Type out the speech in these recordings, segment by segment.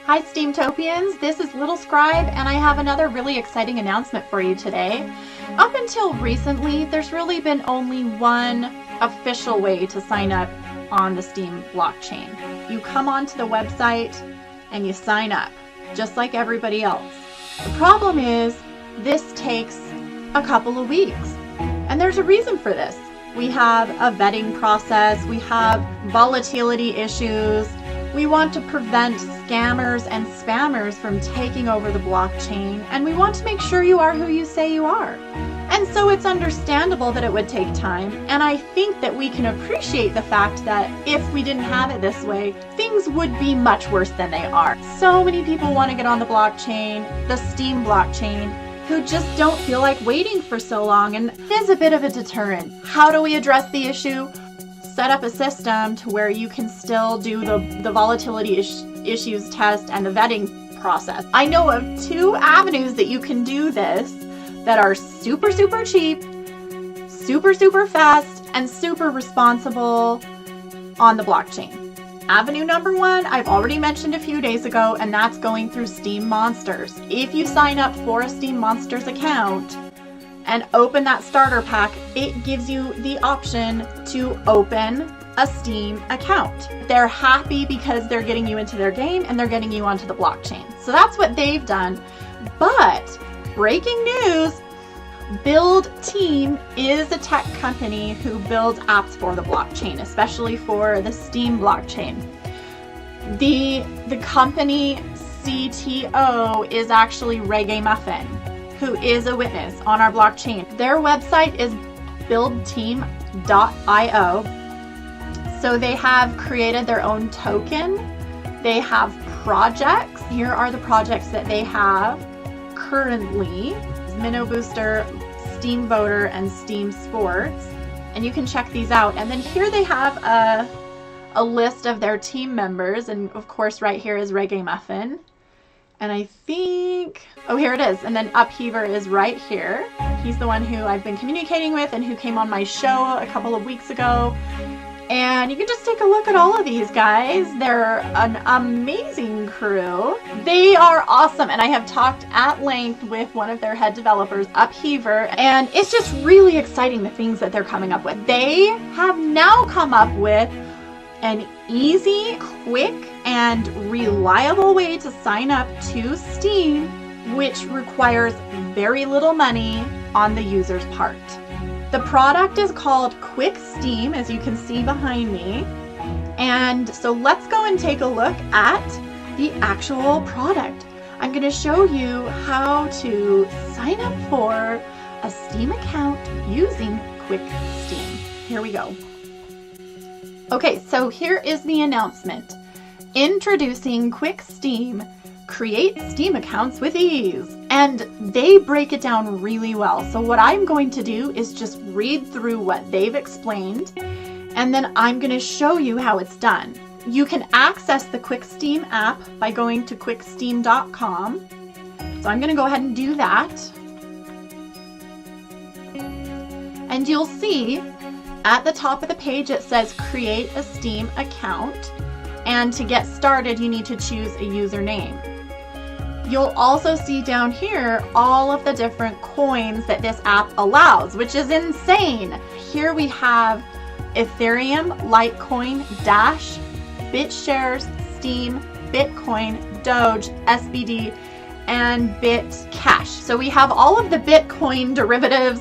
Hi Steamtopians, this is Little Scribe and I have another really exciting announcement for you today. Up until recently, there's really been only one official way to sign up on the Steem blockchain. You come onto the website and you sign up, just like everybody else. The problem is, this takes a couple of weeks, and there's a reason for this. We have a vetting process, we have volatility issues, we want to prevent scammers and spammers from taking over the blockchain, and we want to make sure you are who you say you are. And so it's understandable that it would take time, and I think that we can appreciate the fact that if we didn't have it this way, things would be much worse than they are. So many people want to get on the blockchain, the Steem blockchain, who just don't feel like waiting for so long, and it is a bit of a deterrent. How do we address the issue? Set up a system to where you can still do the volatility issues test and the vetting process. I know of two avenues that you can do this that are super cheap, super fast, and super responsible on the blockchain. Avenue number one, I've already mentioned a few days ago, and that's going through Steem Monsters. If you sign up for a Steem Monsters account and open that starter pack, it gives you the option to open a Steem account. They're happy because they're getting you into their game and they're getting you onto the blockchain. So that's what they've done. But breaking news, Build Team is a tech company who builds apps for the blockchain, especially for the Steem blockchain. The company CTO is actually Reggae Muffin, who is a witness on our blockchain. Their website is buildteam.io. So they have created their own token. They have projects. Here are the projects that they have currently: Minnow Booster, Steem Voter, and Steem Sports. And you can check these out. And then here they have a list of their team members. And of course, right here is Reggae Muffin. And I think, oh, here it is. And then Upheaver is right here. He's the one who I've been communicating with and who came on my show a couple of weeks ago. And you can just take a look at all of these guys. They're an amazing crew. They are awesome. And I have talked at length with one of their head developers, Upheaver, and it's just really exciting the things that they're coming up with. They have now come up with an easy, quick, and reliable way to sign up to Steem, which requires very little money on the user's part. The product is called QuickSteem, as you can see behind me. And so let's go and take a look at the actual product. I'm going to show you how to sign up for a Steem account using QuickSteem. Here we go. Okay, so here is the announcement. Introducing QuickSteem. Create Steem accounts with ease. And they break it down really well. So what I'm going to do is just read through what they've explained, and then I'm going to show you how it's done. You can access the QuickSteem app by going to quicksteem.com. So I'm going to go ahead and do that. And you'll see at the top of the page it says create a Steem account. And to get started, you need to choose a username. You'll also see down here all of the different coins that this app allows, which is insane. Here we have Ethereum, Litecoin, Dash, BitShares, Steem, Bitcoin, Doge, SBD, and Bitcash. So we have all of the Bitcoin derivatives,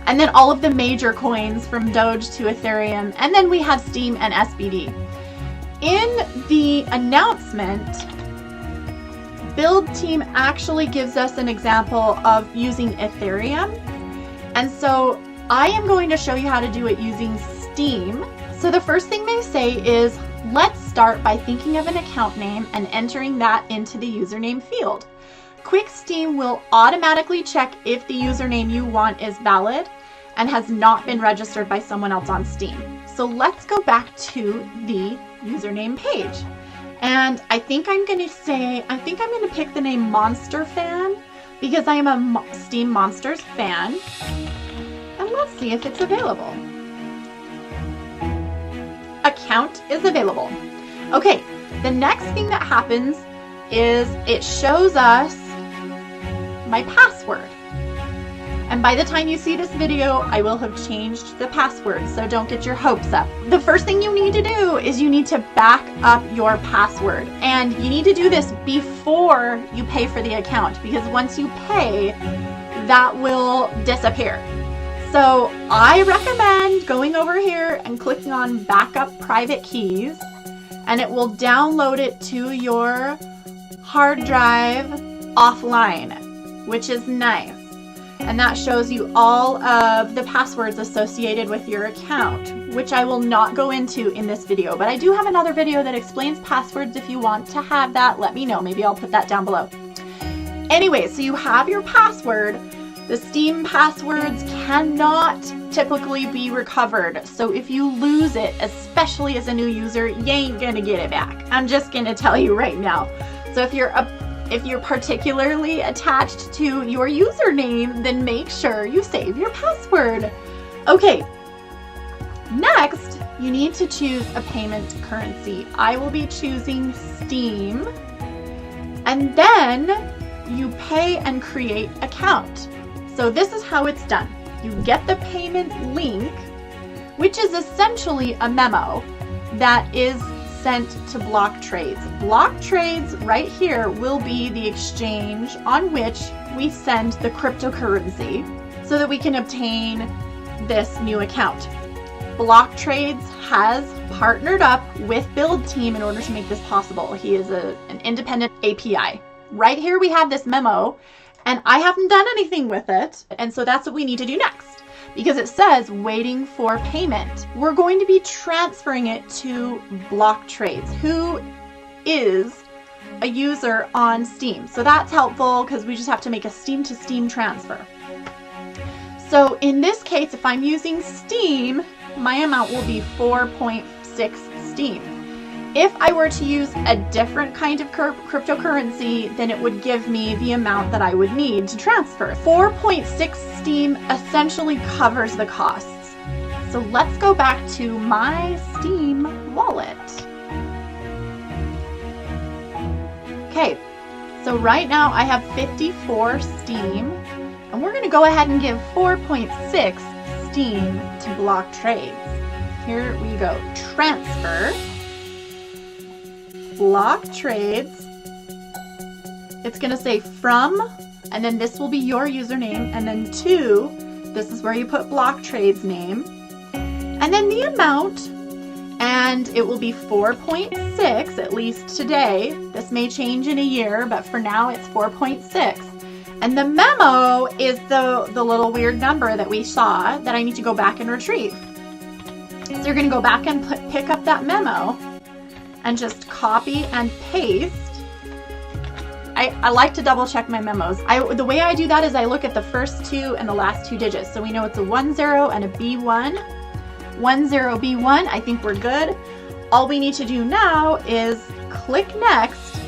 and then all of the major coins from Doge to Ethereum, and then we have Steem and SBD. In the announcement, Build Team actually gives us an example of using Ethereum. And so I am going to show you how to do it using Steem. So the first thing they say is, let's start by thinking of an account name and entering that into the username field. QuickSteem will automatically check if the username you want is valid and has not been registered by someone else on Steem. So let's go back to the username page. And I think I'm going to pick the name Monster Fan because I am a Steem Monsters fan. And let's see if it's available. Account is available. Okay, the next thing that happens is it shows us my password. And by the time you see this video, I will have changed the password, so don't get your hopes up. The first thing you need to do is you need to back up your password. And you need to do this before you pay for the account, because once you pay, that will disappear. So I recommend going over here and clicking on Backup Private Keys, and it will download it to your hard drive offline, which is nice. And that shows you all of the passwords associated with your account, which I will not go into in this video, but I do have another video that explains passwords. If you want to have that, let me know. Maybe I'll put that down below. Anyway, so you have your password. The Steem passwords cannot typically be recovered. So if you lose it, especially as a new user, you ain't gonna get it back. I'm just gonna tell you right now. So if you're particularly attached to your username, then make sure you save your password. Okay, next you need to choose a payment currency. I will be choosing Steem, and then you pay and create account. So this is how it's done. You get the payment link, which is essentially a memo that is sent to Block Trades. Block Trades right here will be the exchange on which we send the cryptocurrency so that we can obtain this new account. Block Trades has partnered up with Build Team in order to make this possible. He is an independent API. Right here we have this memo, and I haven't done anything with it, and so that's what we need to do next, because it says waiting for payment. We're going to be transferring it to Block Trades, who is a user on Steem. So that's helpful because we just have to make a Steem to Steem transfer. So in this case, if I'm using Steem, my amount will be 4.6 Steem. If I were to use a different kind of cryptocurrency, then it would give me the amount that I would need to transfer. 4.6 Steem essentially covers the costs. So let's go back to my Steem wallet. Okay, so right now I have 54 Steem, and we're going to go ahead and give 4.6 Steem to Block Trades. Here we go. Transfer. Block Trades. It's going to say from, and then this will be your username, and then to, this is where you put Block Trades name, and then the amount, and it will be 4.6, at least today. This may change in a year, but for now it's 4.6. And the memo is the little weird number that we saw that I need to go back and retrieve. So you're going to go back and pick up that memo and just copy and paste. I like to double check my memos. The way I do that is I look at the first two and the last two digits. So we know it's a 10 and a B1. 10B1, I think we're good. All we need to do now is click next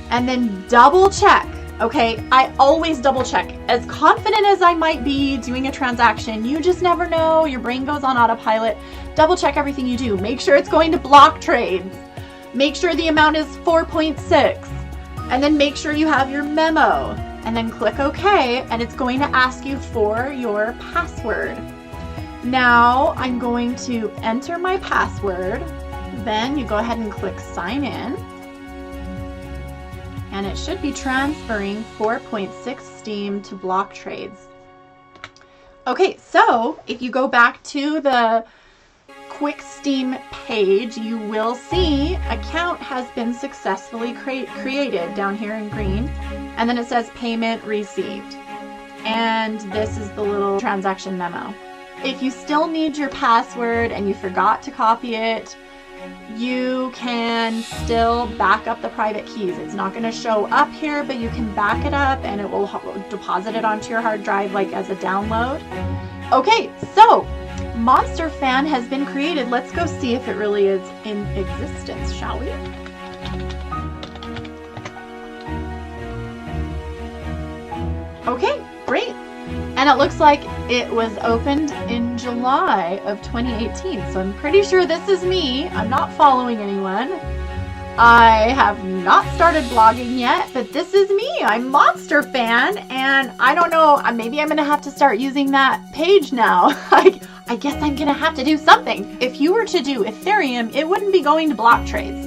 and then double check. Okay, I always double check. As confident as I might be doing a transaction, you just never know. Your brain goes on autopilot. Double check everything you do. Make sure it's going to Block Trades. Make sure the amount is 4.6. And then make sure you have your memo. And then click OK, and it's going to ask you for your password. Now I'm going to enter my password. Then you go ahead and click Sign In. And it should be transferring 4.6 Steem to Block Trades. Okay, so if you go back to the QuickSteem page, you will see account has been successfully created down here in green. And then it says payment received. And this is the little transaction memo. If you still need your password and you forgot to copy it, you can still back up the private keys. It's not going to show up here, but you can back it up and it will deposit it onto your hard drive like as a download. Okay, so Monster Fan has been created. Let's go see if it really is in existence, shall we? Okay, great. And it looks like it was opened in July of 2018. So I'm pretty sure this is me. I'm not following anyone. I have not started blogging yet, but this is me. I'm Monster Fan, and I don't know, maybe I'm gonna have to start using that page now. I guess I'm gonna have to do something. If you were to do Ethereum, it wouldn't be going to block trades.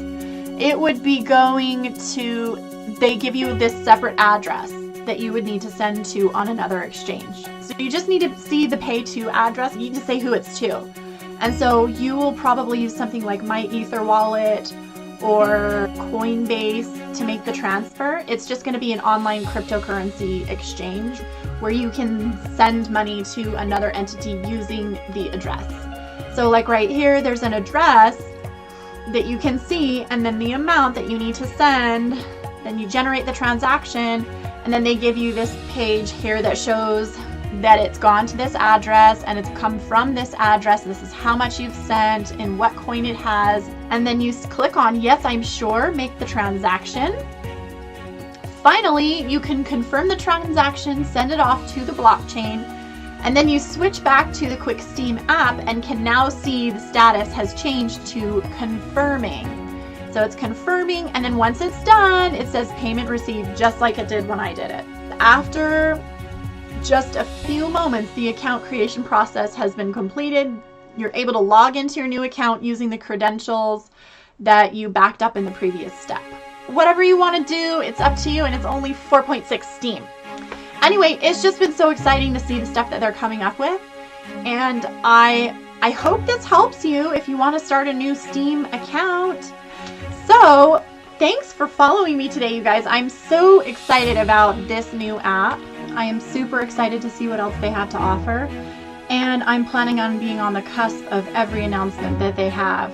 It would be going to, they give you this separate address that you would need to send to on another exchange. So you just need to see the pay to address. You need to say who it's to. And so you will probably use something like My Ether Wallet or Coinbase to make the transfer. It's just going to be an online cryptocurrency exchange where you can send money to another entity using the address. So like right here, there's an address that you can see, and then the amount that you need to send. Then you generate the transaction, and then they give you this page here that shows that it's gone to this address and it's come from this address. This is how much you've sent and what coin it has. And then you click on yes, I'm sure, make the transaction. Finally, you can confirm the transaction, send it off to the blockchain, and then you switch back to the QuickSteem app and can now see the status has changed to confirming. So it's confirming, and then once it's done, it says payment received, just like it did when I did it. After just a few moments, the account creation process has been completed. You're able to log into your new account using the credentials that you backed up in the previous step. Whatever you want to do, it's up to you, and it's only 4.6 Steem. Anyway, it's just been so exciting to see the stuff that they're coming up with, and I hope this helps you if you want to start a new Steem account. So thanks for following me today, you guys. I'm so excited about this new app. I am super excited to see what else they have to offer, and I'm planning on being on the cusp of every announcement that they have.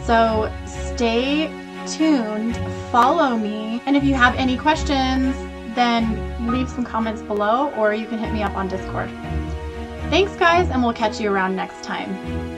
So stay tuned, follow me, and if you have any questions, then leave some comments below, or you can hit me up on Discord. Thanks guys, and we'll catch you around next time.